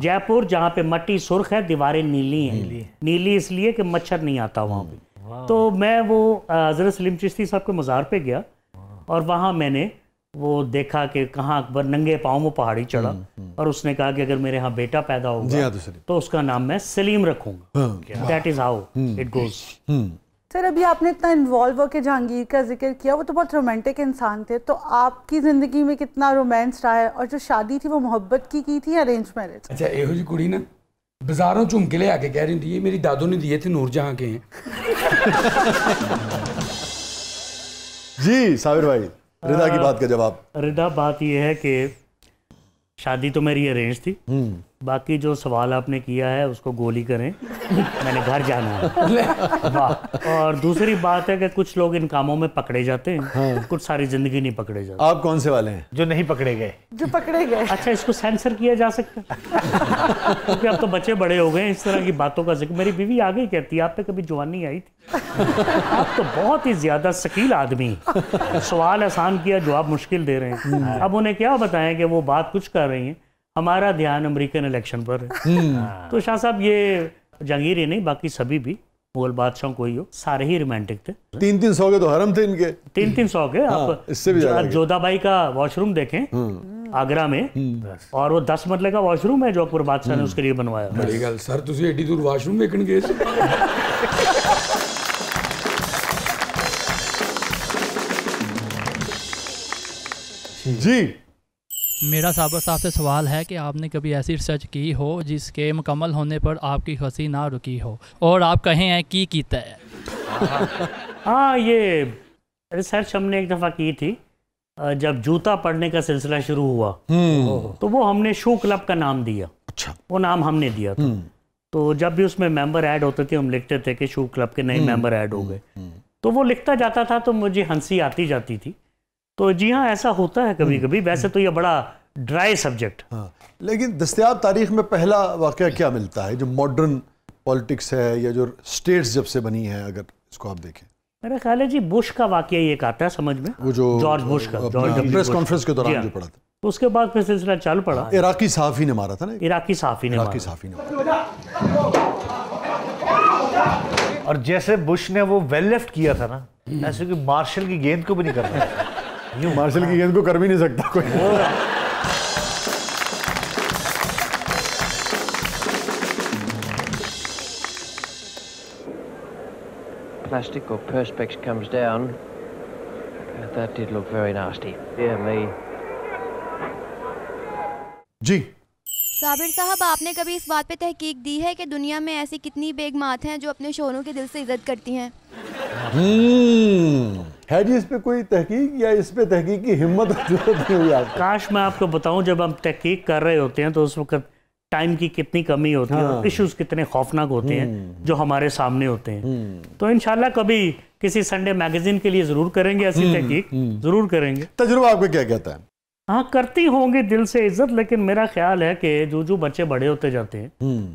जयपुर जहाँ पे मट्टी सुर्ख है, दीवारें नीली हैं। नीली इसलिए कि मच्छर नहीं आता वहाँ पे। तो मैं वो हज़रत सलीम चिश्ती साहब के मज़ार पे गया और वहाँ मैंने वो देखा कि कहाँ अकबर नंगे पाँव में पहाड़ी चढ़ा और उसने कहा कि अगर मेरे यहाँ बेटा पैदा होगा तो उसका नाम मैं सलीम रखूंगा। That is how it goes.
Sir अभी आपने इतना इन्वॉल्व होकर जहांगीर का जिक्र किया, वो तो बहुत रोमांटिक इंसान थे, तो आपकी ज़िंदगी में कितना रोमांस रहा है, और जो शादी थी वो मोहब्बत की थी या अरेंज मैरिज?
अच्छा, एहो जी कुड़ी ना बाजारों झुमके ले आके कह रही थी ये मेरी दादू ने दिए थे, नूरजहां के हैं।
जी साबिर भाई, रिदा की बात का जवाब।
रिदा, बात ये है कि शादी तो मेरी अरेंज थी, बाकी जो सवाल आपने किया है उसको गोली करें, मैंने घर जाना है। वाह। और दूसरी बात है कि कुछ लोग इन कामों में पकड़े जाते हैं, हाँ। कुछ सारी जिंदगी नहीं पकड़े जाते।
आप कौन से वाले हैं?
जो नहीं पकड़े गए।
जो पकड़े गए।
अच्छा, इसको सेंसर किया जा सकता है क्योंकि अब तो बच्चे बड़े हो गए, इस तरह की बातों का जिक्र। मेरी बीवी आ गई कहती है आप पे कभी जवानी आई थी? आप तो बहुत ही ज्यादा शकील आदमी, सवाल आसान किया जवाब मुश्किल दे रहे हैं। अब उन्हें क्या बताएं कि वो बात कुछ कर रही हैं, हमारा ध्यान अमेरिकन इलेक्शन पर है। तो शाह साहब, ये जहांगीर ही नहीं बाकी सभी भी मुगल बादशाहों को ही हो, सारे ही रोमांटिक थे।
300 के तो हरम थे इनके।
300 के। आप
इससे भी ज्यादा।
जोधाबाई का वॉशरूम देखें आगरा में, और वो 10 मरले का वॉशरूम है जो अकबर बादशाह ने उसके लिए बनवाया।
बड़ी गल सर, तुसी एडी दूर वॉशरूम देखने गए?
जी,
मेरा साबर साहब से सवाल है कि आपने कभी ऐसी रिसर्च की हो जिसके मुकम्मल होने पर आपकी हंसी ना रुकी हो, और आप कहें हैं की कीता है?
हाँ, ये रिसर्च हमने एक दफ़ा की थी जब जूता पढ़ने का सिलसिला शुरू हुआ, तो वो हमने शू क्लब का नाम दिया।
अच्छा।
वो नाम हमने दिया था। तो जब भी उसमें मेंबर ऐड होते थे हम लिखते थे कि शू क्लब के नए मेंबर ऐड हो गए। तो वो लिखता जाता था तो मुझे हंसी आती जाती थी। तो जी हाँ, ऐसा होता है कभी कभी। वैसे तो ये बड़ा ड्राई सब्जेक्ट।
हाँ, लेकिन दस्तयाब तारीख में पहला वाक़या क्या मिलता है जो मॉडर्न पॉलिटिक्स है या जो स्टेट्स जब से बनी है, अगर इसको आप देखें?
मेरा ख्याल है जी बुश का वाक़या एक आता है समझ में,
वो जो
जॉर्ज बुश का,
प्रेस कॉन्फ्रेंस के दौरान जो पड़ा था।
तो उसके बाद फिर सिलसिला चल पड़ा।
इराकी सहाफ़ी ने मारा था ना?
इराकी सहाफ़ी ने
मारा।
और जैसे बुश ने वो वेल लेफ्ट किया था ना, ऐसे कि मार्शल की गेंद को भी नहीं करना।
यूं मार्शल की गेंद को कर भी नहीं सकता कोई।
Plastic or perspex comes down. That did look very nasty. Dear me.
जी
साबिर साहब, आपने कभी इस बात पे तहकीक दी है कि दुनिया में ऐसी कितनी बेगमात हैं जो अपने शोहरों के दिल से इज्जत करती हैं?
है जी इस पे कोई तहकीक, या इस पे तहकीक की हिम्मत जरूरत नहीं हुई आपको?
काश मैं आपको बताऊं, जब हम तहकीक कर रहे होते हैं तो उस वक्त टाइम की कितनी कमी होती है और इश्यूज कितने खौफनाक होते हैं जो हमारे सामने होते हैं। तो इंशाल्लाह कभी किसी संडे मैगजीन के लिए जरूर करेंगे ऐसी तहकीक, जरूर करेंगे।
तजुर्बा आपको क्या कहता है?
हाँ, करती होंगी दिल से इज्जत, लेकिन मेरा ख्याल है कि जो बच्चे बड़े होते जाते हैं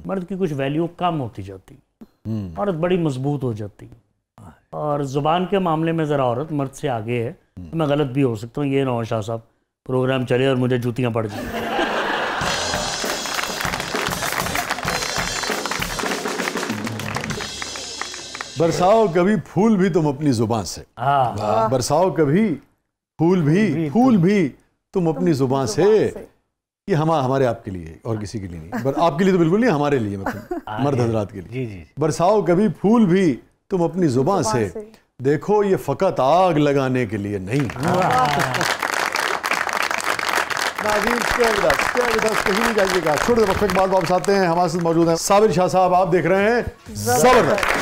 मर्द की कुछ वैल्यू कम होती जाती है, औरत बड़ी मजबूत हो जाती है। और जुबान के मामले में ज़रा औरत मर्द से आगे है। मैं गलत भी हो सकता हूँ, ये ना हो शाह साहब प्रोग्राम चले और मुझे जूतियाँ पड़ जाए।
बरसाओ कभी फूल भी तुम अपनी जुबान से। बरसाओ कभी फूल भी तुम अपनी जुबान से। ये हमारे आपके लिए और किसी के लिए नहीं, आपके लिए तो बिल्कुल नहीं, हमारे लिए, मतलब मर्द हजरात के लिए। जी। बरसाओ कभी फूल भी तुम अपनी जुबान से, देखो ये फकत आग लगाने के लिए नहीं। कहीं नहीं जाइएगा, छोटे वक्त के बाद वापस आते हैं। हमारे साथ मौजूद हैं साबिर शाह साहब, आप देख रहे हैं जबरदस्त।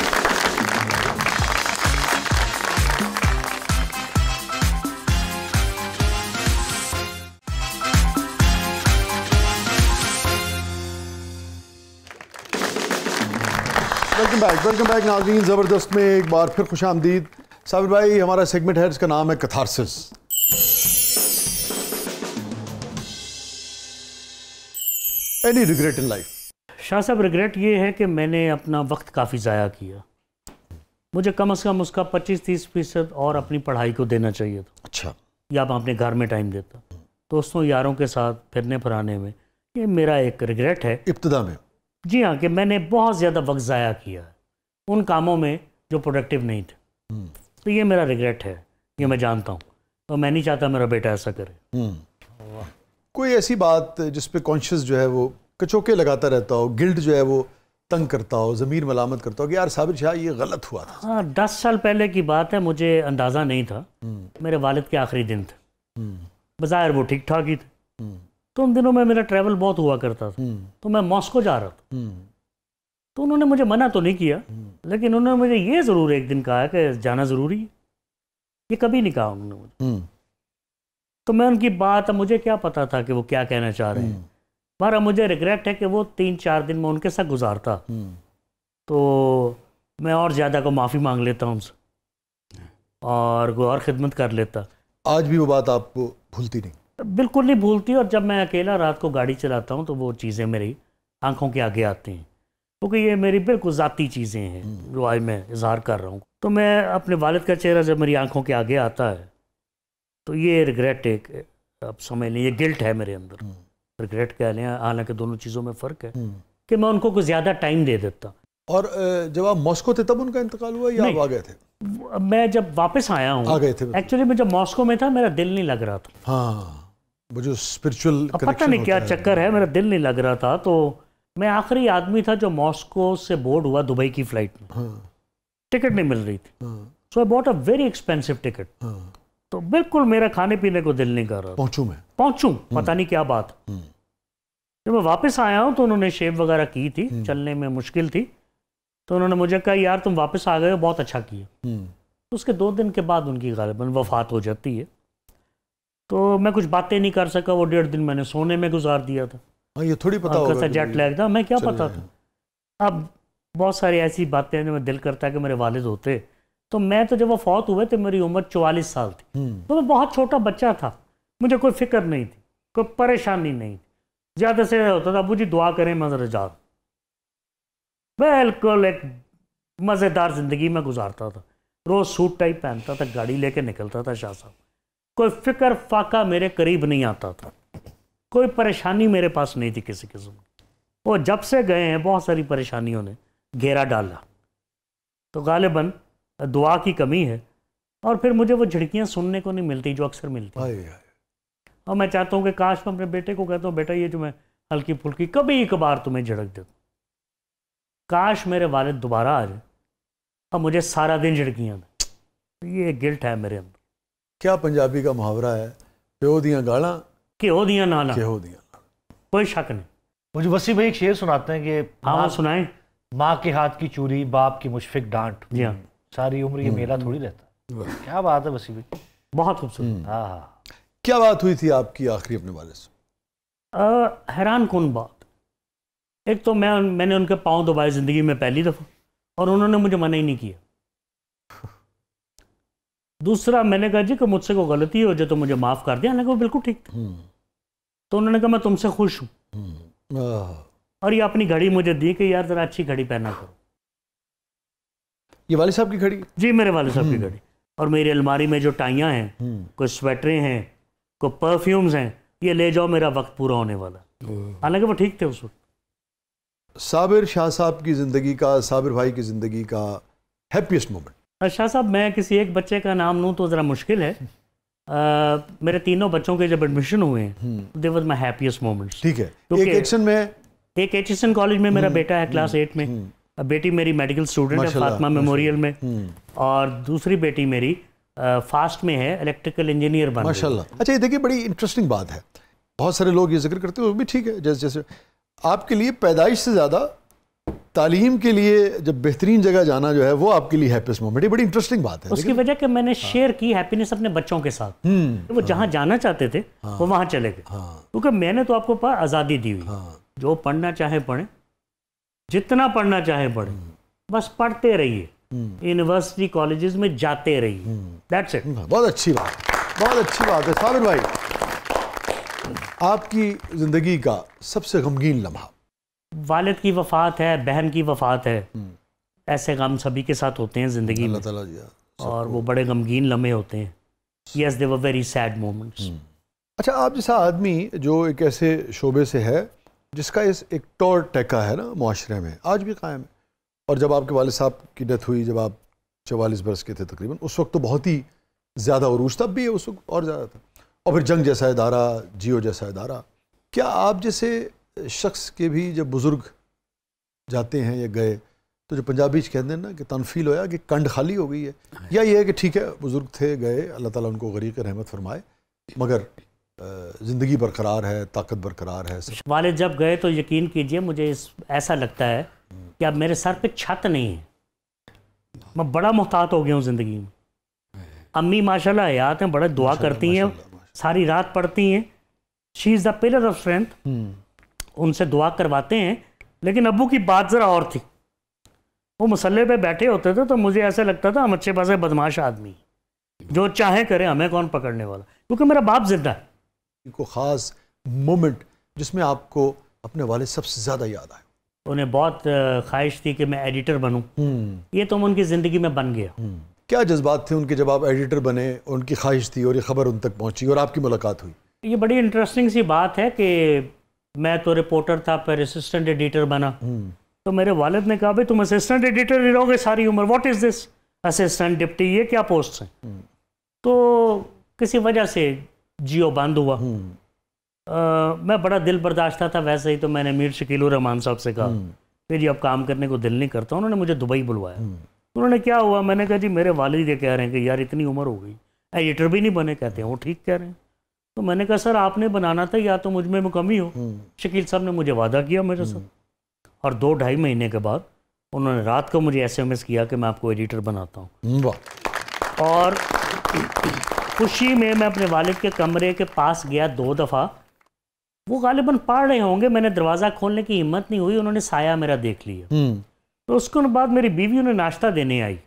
वेलकम बैक नाज़रीन। ज़बरदस्त में एक बार फिर खुश आमदीद। साबिर भाई, हमारा सेगमेंट है जिसका नाम है catharsis. Any regret in life?
Shah साहब, रिग्रेट ये है कि मैंने अपना वक्त काफ़ी ज़ाया किया। मुझे कम से कम उसका 25-30% और अपनी पढ़ाई को देना चाहिए था।
अच्छा।
या मैं अपने घर में टाइम देता, दोस्तों यारों के साथ फिरने फराने में। ये मेरा एक रिग्रेट है
इब्तिदा में। जी
हाँ, कि मैंने बहुत ज़्यादा वक्त ज़ाया किया उन कामों में जो प्रोडक्टिव नहीं थे। तो ये मेरा रिग्रेट है, ये मैं जानता हूँ, और मैं नहीं चाहता मेरा बेटा ऐसा करे।
कोई ऐसी बात जिस पे कॉन्शियस जो है वो कचोके लगाता रहता हो, गिल्ट जो है वो तंग करता हो, ज़मीर मलामत करता हो कि यार साबिर शाह ये गलत हुआ था?
हाँ, 10 साल पहले की बात है, मुझे अंदाज़ा नहीं था। मेरे वालिद के आखिरी दिन थे, बज़ाहिर वो ठीक ठाक ही थे। तो उन दिनों में मेरा ट्रैवल बहुत हुआ करता था, तो मैं मॉस्को जा रहा था। तो उन्होंने मुझे मना तो नहीं किया, लेकिन उन्होंने मुझे ये ज़रूर एक दिन कहा कि जाना ज़रूरी है। ये कभी नहीं कहा उन्होंने मुझे। तो मैं उनकी बात, मुझे क्या पता था कि वो क्या कहना चाह रहे हैं। पर मुझे रिग्रेट है कि वो 3-4 दिन में उनके साथ गुजारता तो मैं और ज़्यादा को माफ़ी मांग लेता उनसे और कोई और ख़िदमत कर लेता।
आज भी वो बात आपको भूलती नहीं?
बिल्कुल नहीं भूलती। और जब मैं अकेला रात को गाड़ी चलाता हूँ तो वो चीज़ें मेरी आंखों के आगे आती हैं, क्योंकि ये मेरी बिल्कुल ज़ाती चीज़ें हैं जो आज मैं इजहार कर रहा हूँ। तो मैं अपने वालिद का चेहरा जब मेरी आंखों के आगे आता है तो ये रिग्रेट एक, अब समझ लें, ये गिल्ट है मेरे अंदर। रिग्रेट कह लें, हालांकि दोनों चीज़ों में फ़र्क है कि मैं उनको कुछ ज़्यादा टाइम दे देता।
और जब आप मॉस्को थे तब उनका इंतकाल हुआ या आप आ गए थे?
मैं जब वापस आया हूँ,
आ गए थे
एक्चुअली मैं जब मॉस्को में था मेरा दिल नहीं लग रहा था।
हाँ, वो जो स्पिरिचुअल
पता नहीं क्या चक्कर है, मेरा दिल नहीं लग रहा था। तो मैं आखिरी आदमी था जो मॉस्को से बोर्ड हुआ दुबई की फ़्लाइट में। टिकट नहीं मिल रही थी, so I bought a very expensive ticket. तो बिल्कुल मेरा खाने पीने को दिल नहीं कर रहा। पहुंचूं पता नहीं क्या बात। जब मैं वापस आया हूं तो उन्होंने शेव वगैरह की थी, चलने में मुश्किल थी, तो उन्होंने मुझे कहा यार तुम वापस आ गए हो, बहुत अच्छा किया। तो उसके 2 दिन के बाद उनकी गालिबन वफात हो जाती है। तो मैं कुछ बातें नहीं कर सका, वो 1.5 दिन मैंने सोने में गुजार दिया था।
ये थोड़ी पता होगा,
जेट लैग था, मैं क्या पता था। अब बहुत सारी ऐसी बातें हैं जो मैं दिल करता है कि मेरे वालिद होते। तो मैं तो जब वो फौत हुए थे मेरी उम्र 44 साल थी, तो मैं बहुत छोटा बच्चा था, मुझे कोई फिक्र नहीं थी, कोई परेशानी नहीं थी। ज़्यादा से होता था अबू जी दुआ करें मैं ज़रा जा। बिल्कुल एक मज़ेदार ज़िंदगी में गुजारता था, रोज़ सूट टाइप पहनता था, गाड़ी लेके निकलता था शाह साहब। कोई फ़िक्र फाका मेरे करीब नहीं आता था, कोई परेशानी मेरे पास नहीं थी किसी किस्म की। वो जब से गए हैं बहुत सारी परेशानियों ने घेरा डाला। तो गालिबन दुआ की कमी है, और फिर मुझे वो झिड़कियाँ सुनने को नहीं मिलती जो अक्सर मिलती। और मैं चाहता हूँ कि काश मैं अपने बेटे को कहता हूँ बेटा ये जो मैं हल्की फुल्की कभी कभार तुम्हें झिड़क देता, काश मेरे वालिद दोबारा आ जाए और मुझे सारा दिन झिड़कियाँ दें। ये गिल्ट है मेरे अंदर।
क्या पंजाबी का मुहावरा है, प्यो दियां गालां
केहो दियां नालां, कोई शक नहीं।
मुझे वसी भाई एक शेर सुनाते हैं कि
हाँ सुनाएं।
माँ के हाथ की चूरी, बाप की मुशफिक डांट,
जी हाँ,
सारी उम्र ये मेला थोड़ी रहता। क्या बात है वसी भाई,
बहुत खूबसूरत।
हाँ।
क्या बात हुई थी आपकी आखिरी अपने वाले से?
हैरान कौन बात। एक तो मैंने उनके पाँव दबाए ज़िंदगी में पहली दफ़ा, और उन्होंने मुझे मना ही नहीं किया। दूसरा मैंने कहा जी कि मुझसे कोई गलती हो जाए तो मुझे माफ़ कर दिया, हालांकि वो बिल्कुल ठीक था। तो उन्होंने कहा मैं तुमसे खुश हूँ, और ये अपनी घड़ी मुझे दी कि यार ज़रा अच्छी घड़ी पहना करो।
ये वाले साहब की घड़ी?
जी मेरे वाले साहब की घड़ी। और मेरी अलमारी में जो टाइयाँ हैं, कोई स्वेटरें हैं, कोई परफ्यूम्स हैं, ये ले जाओ मेरा वक्त पूरा होने वाला। हालांकि वो ठीक थे उस वक्त।
साबिर शाह साहब की ज़िंदगी का, साबिर भाई की ज़िंदगी का हैप्पीएस्ट मोमेंट?
शाह साहब मैं किसी एक बच्चे का नाम लूँ तो ज़रा मुश्किल है। मेरे तीनों बच्चों के जब एडमिशन हुए they was my happiest moments.
ठीक है। एक
एचएसएन कॉलेज में मेरा बेटा है क्लास 8 में, बेटी मेरी मेडिकल स्टूडेंट है फातिमा मेमोरियल में, और दूसरी बेटी मेरी फास्ट में है, इलेक्ट्रिकल इंजीनियर बन
माशाल्लाह। अच्छा ये देखिए बड़ी इंटरेस्टिंग बात है, बहुत सारे लोग ये जिक्र करते हैं, वो भी ठीक है। जैसे जैसे आपके लिए पैदाइश से ज़्यादा तालीम के लिए जब बेहतरीन जगह जाना जो है वो आपके लिए हैप्पीएस्ट मोमेंट, ये बड़ी इंटरेस्टिंग बात है।
उसकी वजह कि मैंने शेयर की हैप्पीनेस अपने बच्चों के साथ। वो जहाँ जाना चाहते थे वो वहाँ चले गए, क्योंकि मैंने तो आपको आज़ादी दी हुई, जो पढ़ना चाहे पढ़े, जितना पढ़ना चाहे पढ़े, बस पढ़ते रहिए, यूनिवर्सिटी कॉलेजेस में जाते रहिए, दैट्स इट।
बहुत अच्छी बात, बहुत अच्छी बात है। साबिर भाई आपकी ज़िंदगी का सबसे गमगीन लम्हा?
वालिद की वफ़ात है, बहन की वफ़ात है, ऐसे गम सभी के साथ होते हैं ज़िंदगी में, और वो बड़े गमगीन लम्हे होते हैं। Yes they were very sad moments.
अच्छा आप जैसा आदमी जो एक ऐसे शोबे से है जिसका एक तौर टैका है ना माशरे में, आज भी कायम है, और जब आपके वालिद साहब की डेथ हुई जब आप 44 बरस के थे तकरीबन, उस वक्त तो बहुत ही ज़्यादा उरूज, तब भी है उस वक्त और ज़्यादा था, और फिर जंग जैसा इदारा, जियो जैसा इदारा। क्या आप जैसे शख्स के भी जब बुज़ुर्ग जाते हैं या गए तो जो पंजाबी कहते हैं ना कि तनफील होया कि कंड खाली हो गई है, या ये है कि ठीक है बुज़ुर्ग थे गए, अल्लाह ताला उनको गरीक रहमत फरमाए, मगर ज़िंदगी बरकरार है, ताकत बरकरार है।
वालिद जब गए तो यकीन कीजिए मुझे ऐसा लगता है कि अब मेरे सर पे छत नहीं है, मैं बड़ा मुहतात हो गया हूँ ज़िंदगी में। अम्मी माशाल्लाह हयात हैं, बड़ा दुआ करती हैं, सारी रात पढ़ती हैं, she is the pillar of strength, उनसे दुआ करवाते हैं। लेकिन अब्बू की बात ज़रा और थी, वो मसल्ले पे बैठे होते थे तो मुझे ऐसा लगता था हम अच्छे पासे बदमाश आदमी, जो चाहे करें, हमें कौन पकड़ने वाला, क्योंकि मेरा बाप जिंदा है।
को ख़ास मोमेंट जिसमें आपको अपने वालिद सबसे ज़्यादा याद आए?
उन्हें बहुत ख्वाहिश थी कि मैं एडिटर बनूं, ये तो उनकी ज़िंदगी में बन गया।
क्या जज्बात थे उनके जब आप एडिटर बने, उनकी ख्वाहिश थी और ये खबर उन तक पहुंची और आपकी मुलाकात हुई?
ये बड़ी इंटरेस्टिंग सी बात है कि मैं तो रिपोर्टर था, फिर असिस्टेंट एडिटर बना, तो मेरे वालिद ने कहा भाई तुम असिस्टेंट एडिटर ही रहोगे सारी उम्र, what is this assistant deputy, ये क्या पोस्ट हैं? तो किसी वजह से जियो बंद हुआ। मैं बड़ा दिल बर्दाश्त था वैसे ही, तो मैंने मीर शकील उर रहमान साहब से कहा फिर जी अब काम करने को दिल नहीं करता। उन्होंने मुझे दुबई बुलवाया। उन्होंने क्या हुआ, मैंने कहा जी मेरे वालिद ये कह रहे हैं कि यार इतनी उम्र हो गई एडिटर भी नहीं बने, कहते हैं वो ठीक कह रहे हैं। तो मैंने कहा सर आपने बनाना था, या तो मुझ में कमी हो। शकील साहब ने मुझे वादा किया मेरे साथ, और 2-2.5 महीने के बाद उन्होंने रात को मुझे SMS किया कि मैं आपको एडिटर बनाता हूँ। और खुशी में मैं अपने वालिद के कमरे के पास गया 2 दफ़ा, वो गालिबन पढ़ रहे होंगे, मैंने दरवाज़ा खोलने की हिम्मत नहीं हुई, उन्होंने साया मेरा देख लिया। तो उसके बाद मेरी बीवी उन्हें नाश्ता देने आई,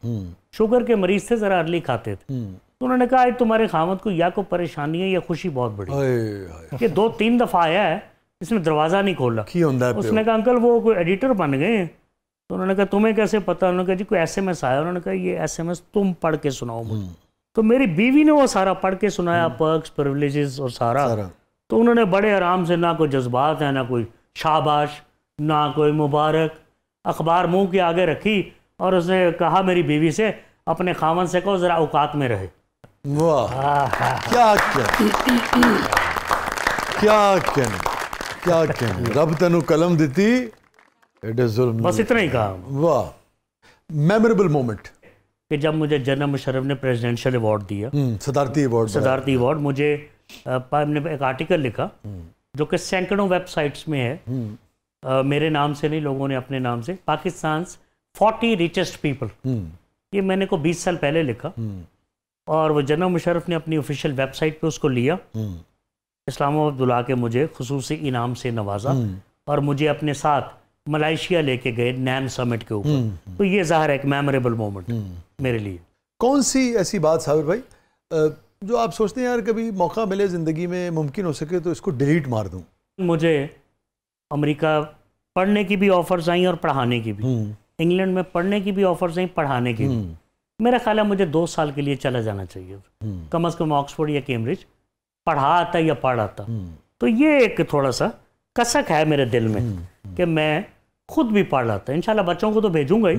शुगर के मरीज थे, ज़रा अर्ली खाते थे, तो उन्होंने कहा तुम्हारे खामद को या कोई परेशानी है या खुशी बहुत बड़ी, कि 2-3 दफ़ा आया है इसने दरवाज़ा नहीं खोला। उसने कहा अंकल वो कोई एडिटर बन गए हैं। तो उन्होंने कहा तुम्हें कैसे पता? उन्होंने कहा जी कोई SMS आया। उन्होंने कहा ये SMS तुम पढ़ के सुनाओ मुझे। तो मेरी बीवी ने वो सारा पढ़ के सुनाया, पर्क्स प्रिविलेजेस और सारा। तो उन्होंने बड़े आराम से, ना कोई जज्बात है, ना कोई शाबाश, ना कोई मुबारक, अखबार मुंह के आगे रखी और उसने कहा मेरी बीवी से अपने खामन से कहो ज़रा औकात में रहे।
वाह क्या कहने, रब तेनू कलम दी,
बस इतना ही कहा।
वाह मेमोरेबल मोमेंट
कि जब मुझे जनरल मुशर्रफ ने प्रेसिडेंशियल अवार्ड दिया,
सदारती अवार्ड, मुझे मैंने एक आर्टिकल लिखा जो कि सैकड़ों वेबसाइट्स में है, मेरे नाम से नहीं, लोगों ने अपने नाम से, पाकिस्तान 40 रिचेस्ट पीपल, ये मैंने को 20 साल पहले लिखा, और वो जनरल मुशर्रफ ने अपनी ऑफिशियल वेबसाइट पे उसको लिया, इस्लामाबाद बुला के मुझे खुसूसी इनाम से नवाजा, और मुझे अपने साथ मलाइशिया लेके गए नैम समिट के ऊपर। तो ये ज़ाहिर है एक मेमोरेबल मोमेंट मेरे लिए। कौन सी ऐसी बात साबिर भाई जो आप सोचते हैं यार कभी मौका मिले ज़िंदगी में, मुमकिन हो सके तो इसको डिलीट मार दूं?
मुझे अमेरिका पढ़ने की भी ऑफर्स आई और पढ़ाने की भी, इंग्लैंड में पढ़ने की भी ऑफर्स आई, पढ़ाने की भी। मेरा ख्याल है मुझे 2 साल के लिए चला जाना चाहिए, कम अज़ कम ऑक्सफोर्ड या कैम्ब्रिज, पढ़ा आता या पढ़ आता। तो ये एक थोड़ा सा कसक है मेरे दिल में कि मैं खुद भी पढ़ आता, इंशाल्लाह बच्चों को तो भेजूंगा ही,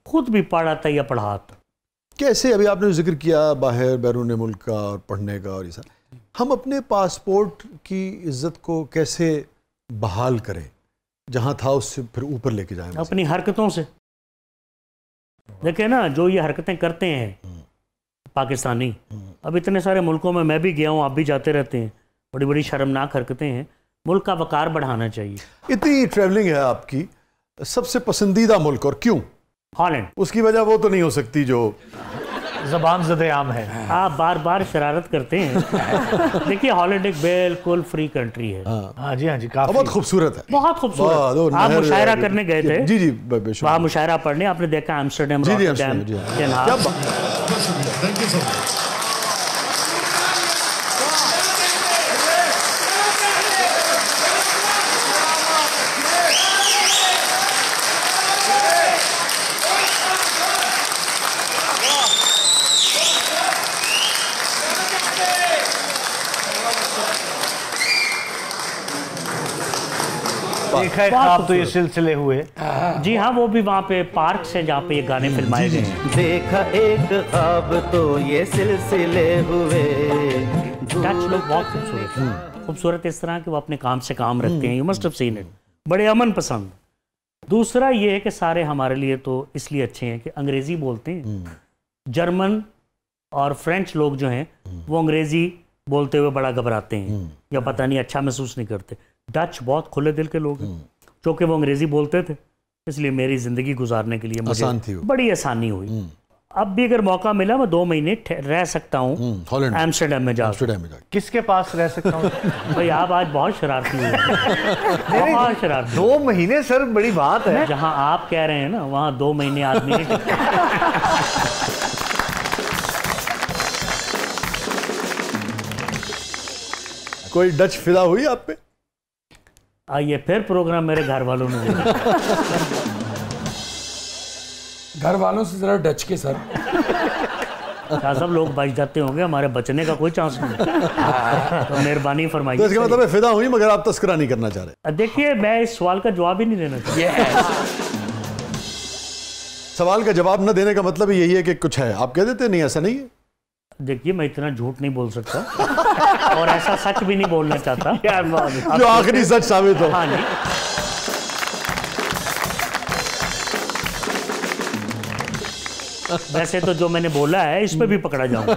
खुद भी पढ़ आता या पढ़ा आता।
कैसे, अभी आपने जिक्र किया बाहर बैरून मुल्क का और पढ़ने का और ये सब, हम अपने पासपोर्ट की इज्जत को कैसे बहाल करें, जहाँ था उससे फिर ऊपर लेके जाएं?
अपनी हरकतों से। देखिए ना, जो ये हरकतें करते हैं पाकिस्तानी, अब इतने सारे मुल्कों में मैं भी गया हूँ, आप भी जाते रहते हैं, बड़ी बड़ी शर्मनाक हरकतें हैं। मुल्क का वकार बढ़ाना चाहिए।
इतनी ट्रैवलिंग है आपकी, सबसे पसंदीदा मुल्क और क्यों?
हॉलैंड।
उसकी वजह वो तो नहीं हो सकती जो
ज़बान ज़द-ए-आम है।
आप बार बार शरारत करते हैं। देखिए हॉलैंड एक बिल्कुल फ्री कंट्री है।
हाँ जी, हाँ जी, काफी
बहुत खूबसूरत है,
बहुत खूबसूरत। आप मुशायरा करने गए थे?
जी जी,
वहाँ मुशायरा पढ़ने आपने देखा एम्स्टर्डम, रॉटरडैम, देन हाग।
देखा है ख्वाब तो ये सिलसिले हुए।
जी हाँ, वो भी वहाँ पे पार्क से जहाँ पे ये गाने फिल्माए गए।
देखा एक ख्वाब तो ये सिलसिले हुए।
डच लोग बहुत खूबसूरत, खूबसूरत इस तरह कि वो अपने काम से काम रखते हैं। You must have seen it. बड़े अमन पसंद, दूसरा ये है कि सारे हमारे लिए तो इसलिए अच्छे हैं कि अंग्रेजी बोलते हैं। जर्मन और फ्रेंच लोग जो हैं वो अंग्रेजी बोलते हुए बड़ा घबराते हैं या पता नहीं अच्छा महसूस नहीं करते। डच बहुत खुले दिल के लोग हैं, क्योंकि वो अंग्रेजी बोलते थे, इसलिए मेरी ज़िंदगी गुजारने के लिए मुझे बड़ी आसानी हुई। अब भी अगर मौका मिला मैं 2 महीने रह सकता हूँ एम्स्टर्डम में जाकर।
किसके पास रह सकता हूँ?
भाई आप आज बहुत शरारती हुए, बहुत शरारती।
2 महीने सर बड़ी बात है।
जहाँ आप कह रहे हैं ना वहाँ 2 महीने आदमी नहीं टिकता।
कोई डच फिदा हुई आप पे?
आइए फिर प्रोग्राम मेरे घर वालों ने दिया।
घर वालों से जरा डच के सर।
सब लोग बच जाते होंगे, हमारे बचने का कोई चांस नहीं। तो मेहरबानी फरमाइए।
तो इसका मतलब है फिदा हुई मगर आप तस्करा नहीं करना चाह रहे।
देखिए मैं इस सवाल का जवाब ही नहीं देना चाहता।
सवाल का जवाब न देने का मतलब यही है कि कुछ है, आप कह देते नहीं ऐसा नहीं है।
देखिए मैं इतना झूठ नहीं बोल सकता और ऐसा सच भी नहीं बोलना चाहता
जो आखिरी सच साबित हो।
हाँ जी। वैसे तो जो मैंने बोला है इस पे भी पकड़ा जाऊंगा।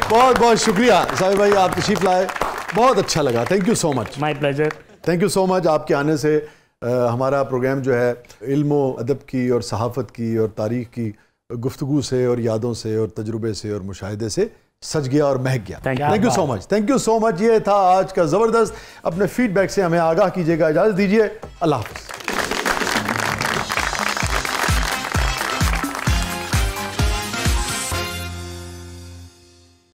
बहुत बहुत शुक्रिया साबिर भाई, आप तशरीफ लाए, बहुत अच्छा लगा। Thank you so much.
My pleasure.
Thank you so much. आपके आने से हमारा प्रोग्राम जो है इल्म अदब की और सहाफ़त की और तारीख़ की गुफ्तगू से और यादों से और तजुर्बे से और मुशाहिदे से सज गया और महक गया। Thank you so much. Thank you so much. ये था आज का ज़बरदस्त। अपने फीडबैक से हमें आगाह कीजिएगा। इजाज़त दीजिए। अल्लाह हाफ़िज़।